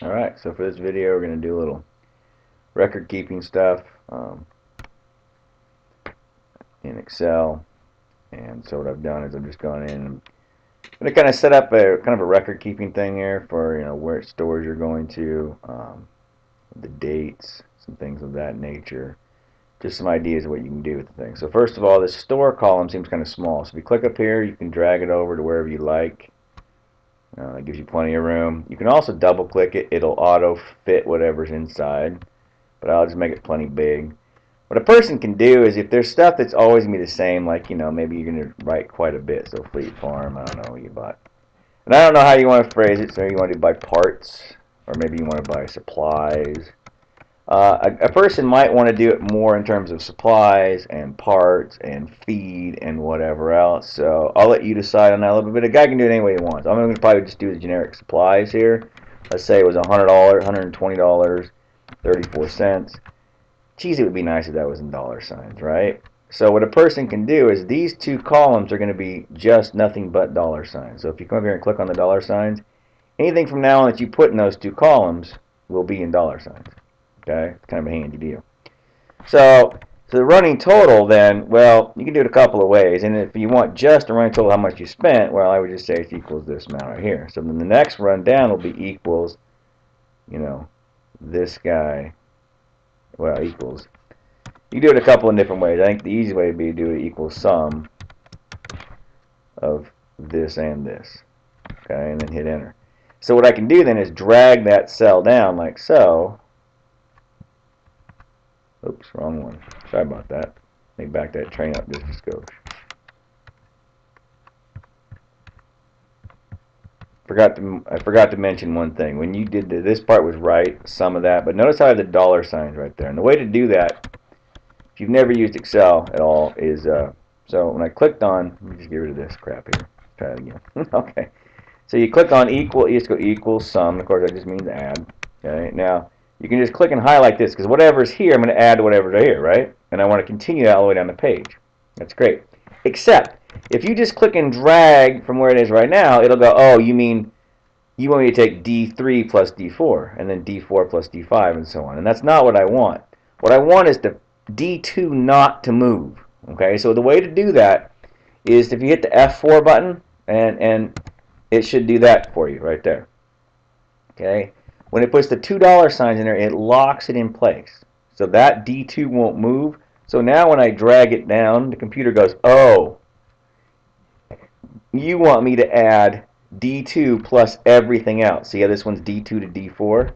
Alright, so for this video we're going to do a little record keeping stuff in Excel. And so what I've done is I've just gone in and I'm going to kind of set up a kind of a record keeping thing here for where it stores you're going to, the dates, some things of that nature. Just some ideas of what you can do with the thing. So first of all, this store column seems kind of small. So if you click up here, you can drag it over to wherever you like. It gives you plenty of room. You can also double click it. It'll auto fit whatever's inside. But I'll just make it plenty big. What a person can do is if there's stuff that's always going to be the same, like, maybe you're going to write quite a bit. So Fleet Farm, I don't know what you bought. And I don't know how you want to phrase it. So you want to buy parts, or maybe you want to buy supplies. A person might want to do it more in terms of supplies and parts and feed and whatever else. So I'll let you decide on that a little bit. A guy can do it any way he wants. I'm going to probably just do the generic supplies here. Let's say it was $100, $120, 34 cents. Geez, it would be nice if that was in dollar signs, right? So what a person can do is these two columns are going to be just nothing but dollar signs. So if you come up here and click on the dollar signs, anything from now on that you put in those two columns will be in dollar signs. Okay, it's kind of a handy deal. So the running total then, well, you can do it a couple of ways. And if you want just a running total, how much you spent, well, I would just say it equals this amount right here. So then the next run down will be equals, this guy, well, equals. You can do it a couple of different ways. I think the easy way would be to do it equals sum of this and this. Okay, and then hit enter. So what I can do then is drag that cell down like so. Oops, wrong one. Sorry about that. Let me back that train up just a skosh. I forgot to mention one thing. When you did this part was right, some of that, but notice how I have the dollar signs right there. And the way to do that, if you've never used Excel at all, is so when I clicked on, let me just get rid of this crap here. Try it again. Okay. So you click on equal, you just go equal sum. Of course, that just means add. Okay. Now you can just click and highlight this because whatever's here, I'm going to add to whatever's here, right? And I want to continue that all the way down the page. That's great. Except if you just click and drag from where it is right now, it'll go, oh, you mean you want me to take D3 plus D4 and then D4 plus D5 and so on. And that's not what I want. What I want is the D2 not to move. Okay, so the way to do that is if you hit the F4 button and it should do that for you right there. Okay. When it puts the $2 signs in there, it locks it in place. So that D2 won't move. So now when I drag it down, the computer goes, oh, you want me to add D2 plus everything else. See how this one's D2 to D4?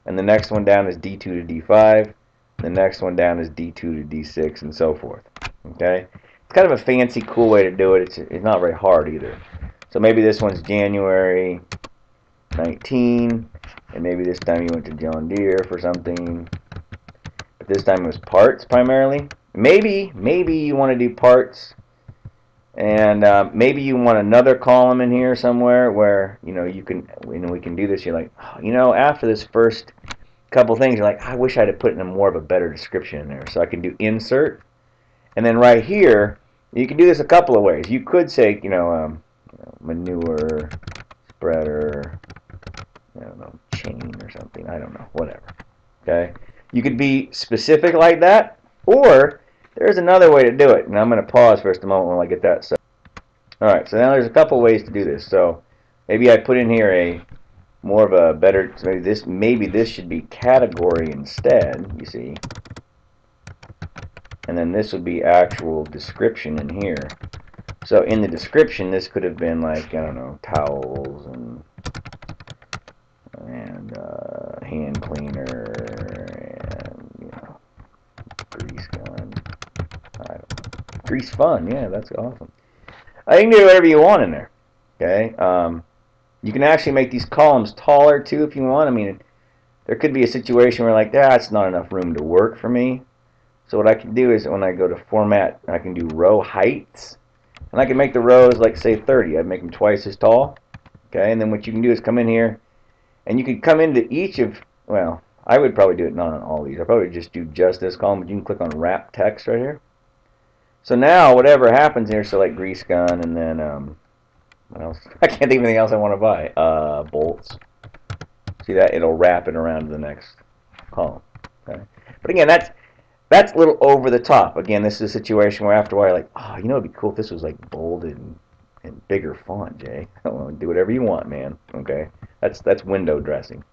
And the next one down is D2 to D5. The next one down is D2 to D6 and so forth. Okay? It's kind of a fancy, cool way to do it. It's not very hard either. So maybe this one's January 19, and maybe this time you went to John Deere for something, but this time it was parts primarily. Maybe you want to do parts, and maybe you want another column in here somewhere where you can we can do this. You're like, oh, after this first couple things, you're like, I wish I'd have put in a more of a better description in there. So I can do insert, and then right here you can do this a couple of ways. You could say manure spreader, I don't know, chain or something. I don't know, whatever. Okay, you could be specific like that, or there's another way to do it, and I'm going to pause for just a moment while I get that set. All right, so now there's a couple ways to do this. So maybe I put in here a more of a better. So maybe this should be category instead. You see, and then this would be actual description in here. So in the description, this could have been like, I don't know, towels and hand cleaner and grease gun. I don't know. Grease fun, yeah, that's awesome. You can do whatever you want in there. Okay, you can actually make these columns taller too if you want. I mean, there could be a situation where like that's not enough room to work for me. So what I can do is when I go to format, I can do row heights. And I can make the rows like say 30. I'd make them twice as tall. Okay, and then what you can do is come in here and you can come into each of, well, I would probably do it not on all these. I'd probably just do just this column, but you can click on wrap text right here. So now whatever happens here, so like grease gun and then what else? I can't think of anything else I want to buy. Bolts. See that? It'll wrap it around to the next column. Okay? But again, that's a little over the top. Again, this is a situation where after a while, like, oh, you know, it'd be cool if this was like bolded and bigger font, Jay. Well, do whatever you want, man. Okay, that's window dressing.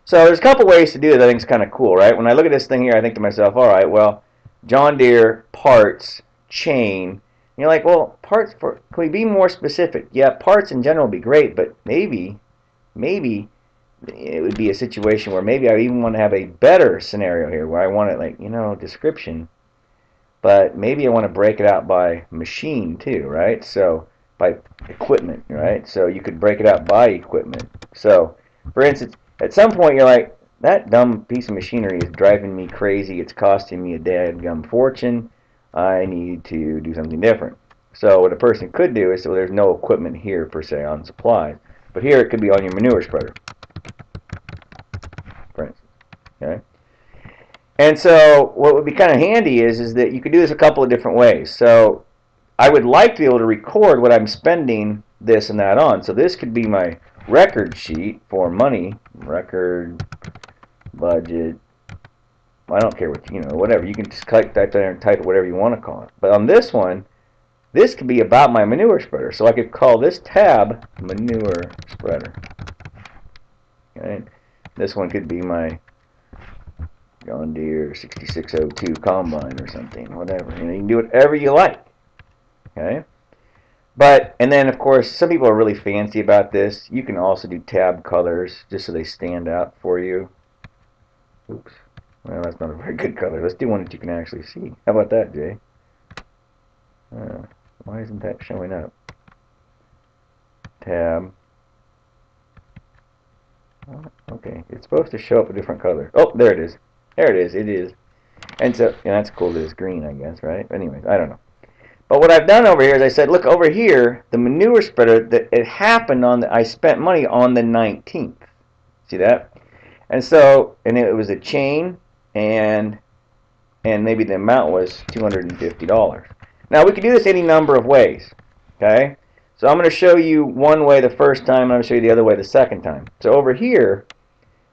So there's a couple ways to do it. I think it's kind of cool, right? When I look at this thing here, I think to myself, all right, well, John Deere parts chain. And you're like, well, parts for can we be more specific? Yeah, parts in general would be great, but maybe it would be a situation where maybe I even want to have a better scenario here where I want it like, you know, description, but maybe I want to break it out by machine too, right? So by equipment, right? So you could break it out by equipment. So for instance, at some point you're like, that dumb piece of machinery is driving me crazy. It's costing me a dadgum fortune. I need to do something different. So what a person could do is, so there's no equipment here per se on supplies, but here it could be on your manure spreader, for instance. Okay. And so what would be kind of handy is that you could do this a couple of different ways. So I would like to be able to record what I'm spending this and that on. So this could be my record sheet for money, record, budget. I don't care what, you know, whatever. You can just type that there and type it whatever you want to call it. But on this one, this could be about my manure spreader. So I could call this tab manure spreader. Okay. This one could be my John Deere 6602 combine or something, whatever. You know, you can do whatever you like. Okay. But, and then of course, some people are really fancy about this. You can also do tab colors just so they stand out for you. Oops. Well, that's not a very good color. Let's do one that you can actually see. How about that, Jay? Why isn't that showing up? Tab. Oh, okay. It's supposed to show up a different color. Oh, there it is. There it is. It is. And so, yeah, that's cool that it's green, I guess, right? Anyways, I don't know. But what I've done over here is I said, look, over here, the manure spreader, that it happened on I spent money on the 19th. See that? And so, and it was a chain, and maybe the amount was $250. Now, we could do this any number of ways, okay? So I'm going to show you one way the first time, and I'm going to show you the other way the second time. So over here,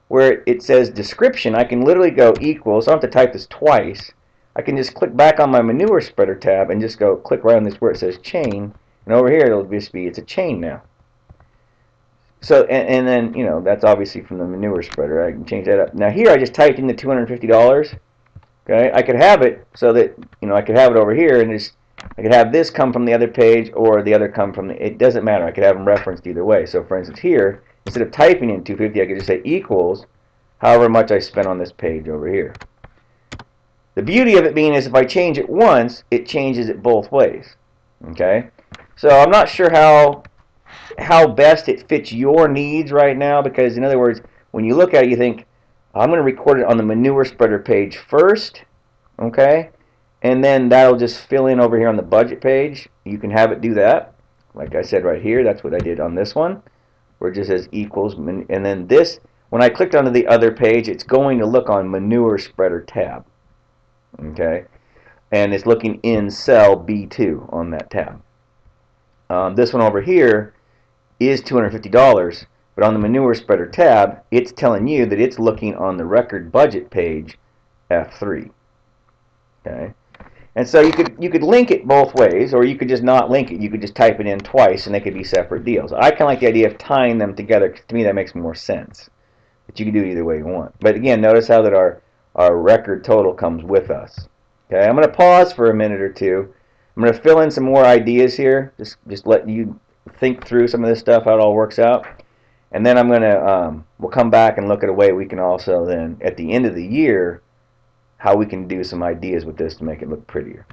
where it says description, I can literally go equals. I don't have to type this twice. I can just click back on my manure spreader tab and just go click right on this where it says chain, and over here it'll just be, it's a chain now. So, and then, you know, that's obviously from the manure spreader. I can change that up. Now here I just typed in the $250. Okay, I could have it so that, you know, I could have it over here and just, I could have this come from the other page or the other come from the, it doesn't matter. I could have them referenced either way. So for instance here, instead of typing in 250, I could just say equals however much I spent on this page over here. The beauty of it being is if I change it once, it changes it both ways. Okay, so I'm not sure how best it fits your needs right now, because in other words, when you look at it, you think, I'm going to record it on the manure spreader page first, okay, and then that'll just fill in over here on the budget page. You can have it do that, like I said right here. That's what I did on this one, where it just says equals, and then this, when I clicked onto the other page, it's going to look on manure spreader tab, okay, and it's looking in cell B2 on that tab. This one over here is $250, but on the manure spreader tab, it's telling you that it's looking on the record budget page F3. Okay, and so you could link it both ways, or you could just not link it. You could just type it in twice, and they could be separate deals. I kind of like the idea of tying them together, because to me that makes more sense. But you can do it either way you want. But again, notice how that our record total comes with us. Okay, I'm going to pause for a minute or two. I'm going to fill in some more ideas here. Just let you think through some of this stuff, how it all works out. And then I'm going to, we'll come back and look at a way we can also then, at the end of the year, how we can do some ideas with this to make it look prettier.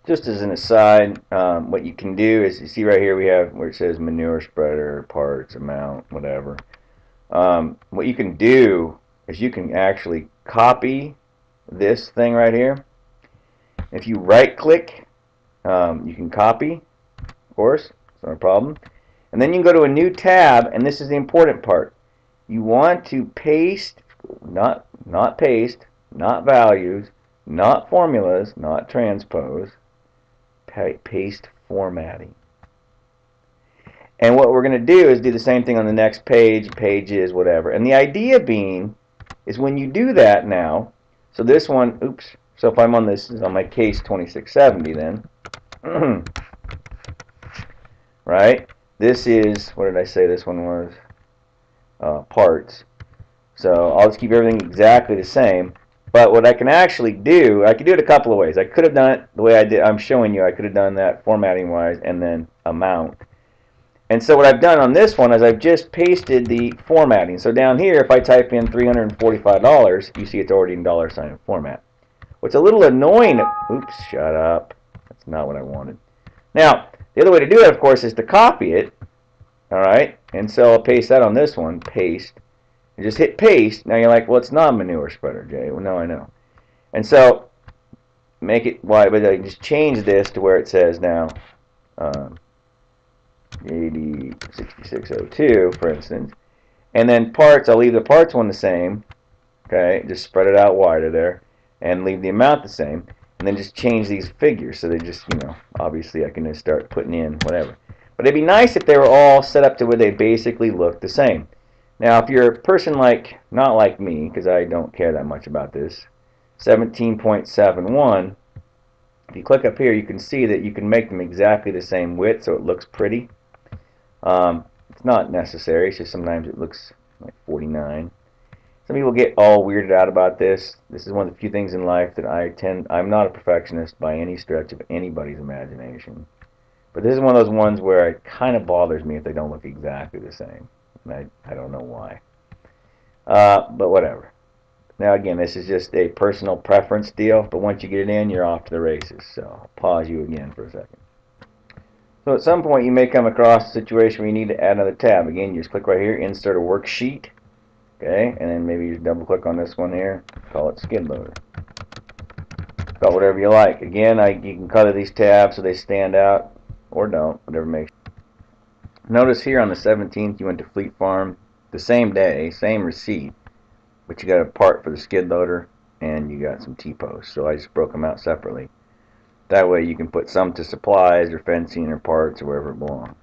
Just as an aside, what you can do is, you see right here we have where it says manure spreader, parts, amount, whatever. What you can do is you can actually copy this thing right here. If you right click, you can copy, of course, it's not a problem. And then you can go to a new tab, and this is the important part. You want to paste, not paste, not values, not formulas, not transpose, paste formatting. And what we're going to do is do the same thing on the next page, pages, whatever. And the idea being is when you do that now, so this one, oops, so if I'm on this, on my case 2670 then, right? This is, what did I say this one was? Parts. So I'll just keep everything exactly the same. But what I can actually do, I can do it a couple of ways. I could have done it the way I did. I'm showing you. I could have done that formatting wise and then amount. And so what I've done on this one is I've just pasted the formatting. So down here, if I type in $345, you see it's already in $ format. What's a little annoying, oops, shut up. That's not what I wanted. Now, the other way to do it, of course, is to copy it. All right, and so I'll paste that on this one, paste. You just hit paste. Now you're like, well, it's not a manure spreader, Jay. Well, no, I know. And so make it white, but I just change this to where it says now 6602, for instance. And then parts, I'll leave the parts one the same. Okay, just spread it out wider there, and leave the amount the same. And then just change these figures so they just, obviously I can just start putting in whatever. But it'd be nice if they were all set up to where they basically look the same. Now, if you're a person not like me, because I don't care that much about this, 17.71, if you click up here, you can see that you can make them exactly the same width so it looks pretty. It's not necessary, it's just sometimes it looks like 49. Some people get all weirded out about this. This is one of the few things in life that I'm not a perfectionist by any stretch of anybody's imagination. But this is one of those ones where it kind of bothers me if they don't look exactly the same. And I don't know why. But whatever. Now again, this is just a personal preference deal, but once you get it in, you're off to the races. So I'll pause you again for a second. So at some point you may come across a situation where you need to add another tab. Again, you just click right here, insert a worksheet. Okay, and then maybe you just double click on this one here, call it skid loader. Call it whatever you like. Again, you can color these tabs so they stand out, or don't, whatever makes. Notice here on the 17th you went to Fleet Farm the same day, same receipt, but you got a part for the skid loader and you got some T-posts. So I just broke them out separately. That way you can put some to supplies or fencing or parts or wherever it belongs.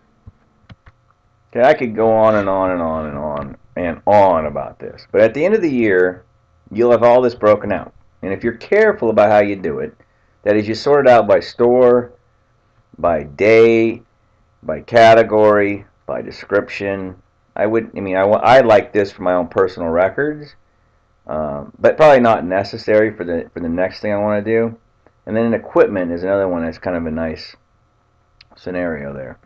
Okay, I could go on and on and on and on and on about this, but at the end of the year you'll have all this broken out. And if you're careful about how you do it, that is, you sort it out by store, by day, by category, by description. I like this for my own personal records, but probably not necessary for the next thing I want to do. And then equipment is another one that's kind of a nice scenario there.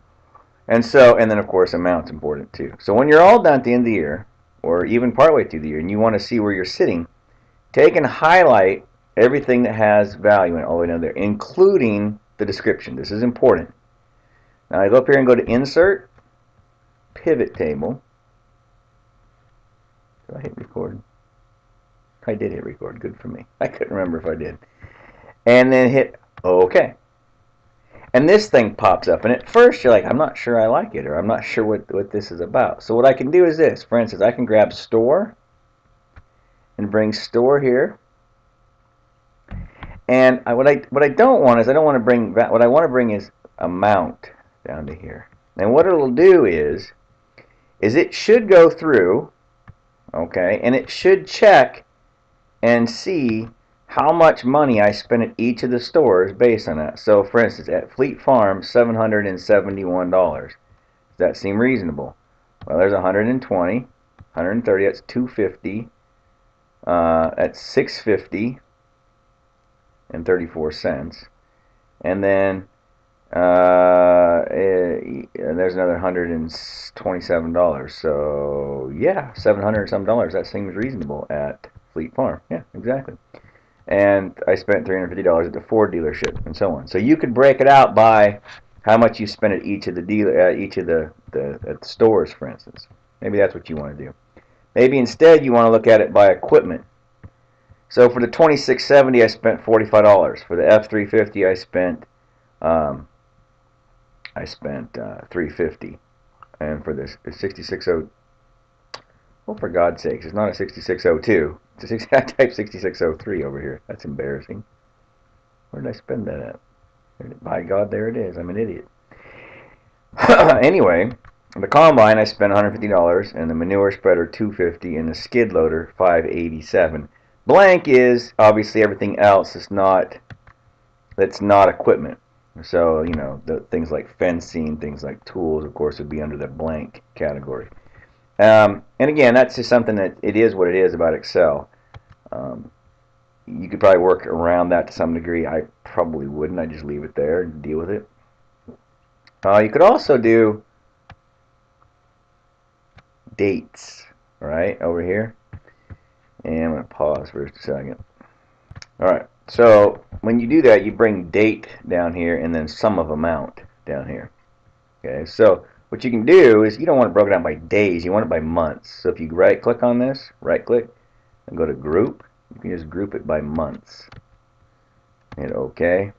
And then of course amount's important too. So when you're all done at the end of the year, or even partway through the year, and you want to see where you're sitting, take and highlight everything that has value in it all the way down there, including the description. This is important. Now I go up here and go to Insert, Pivot Table. Did I hit record? I did hit record. Good for me. I couldn't remember if I did. And then hit OK. And this thing pops up. And at first you're like, I'm not sure I like it, or I'm not sure what this is about. So what I can do is this. For instance, I can grab Store and bring Store here. And what I don't want is, I don't want to bring that. What I want to bring is Amount down to here. And what it'll do is it should go through, okay, and it should check and see how much money I spent at each of the stores based on that. So for instance, at Fleet Farm, $771. Does that seem reasonable? Well, there's 120, 130, that's 250, that's 650 and 34 cents. And then there's another $127. So yeah, $700 and some dollars. That seems reasonable at Fleet Farm. Yeah, exactly. And I spent $350 at the Ford dealership, and so on. So you could break it out by how much you spent at each of the the stores, for instance. Maybe that's what you want to do. Maybe instead you want to look at it by equipment. So for the 2670, I spent $45. For the F350, I spent $350, and for this 6602, well, for God's sakes, it's not a 6602. It's a I type 6603 over here. That's embarrassing. Where did I spend that at? By God, there it is. I'm an idiot. Anyway, The combine I spent $150, and the manure spreader $250, and the skid loader $587. Blank is obviously everything else that's not equipment. So, you know, the things like fencing, things like tools, of course, would be under the blank category. And again, that's just something that it is what it is about Excel. Um, you could probably work around that to some degree. I probably wouldn't. I just leave it there and deal with it. You could also do dates, right, over here. And I'm going to pause for just a second. All right. So when you do that, you bring date down here and then sum of amount down here. Okay. So what you can do is you don't want it broken down by days. You want it by months. So if you right click on this, right click, and go to group, you can just group it by months. Hit OK.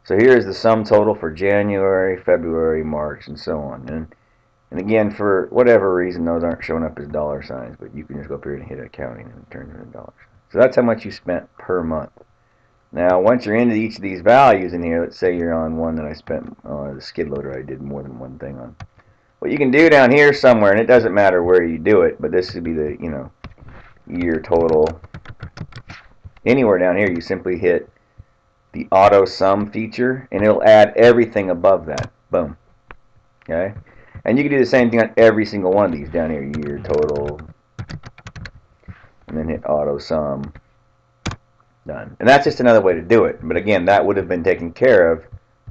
So here is the sum total for January, February, March, and so on. And again, for whatever reason, those aren't showing up as dollar signs, but you can just go up here and hit accounting and it turns into dollars. So that's how much you spent per month. Now, once you're into each of these values in here, let's say you're on one that I spent, the skid loader I did more than one thing on. What you can do down here somewhere, and it doesn't matter where you do it, but this would be the, you know, year total. Anywhere down here, you simply hit the auto sum feature, and it'll add everything above that. Boom. Okay? And you can do the same thing on every single one of these down here, year total, and then hit auto sum. Done. And that's just another way to do it. But again, that would have been taken care of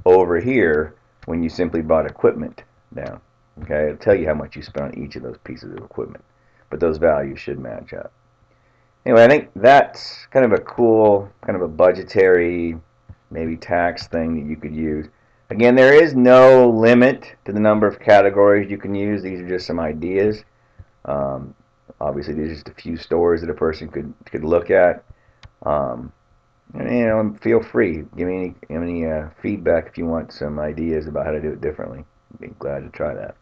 over here when you simply brought equipment down. Okay, it'll tell you how much you spent on each of those pieces of equipment. But those values should match up. Anyway, I think that's kind of a cool, kind of a budgetary, maybe tax thing that you could use. Again, there is no limit to the number of categories you can use. These are just some ideas. Obviously, these are just a few stores that a person could look at. And, you know, feel free. Give me any feedback if you want some ideas about how to do it differently. I'd be glad to try that.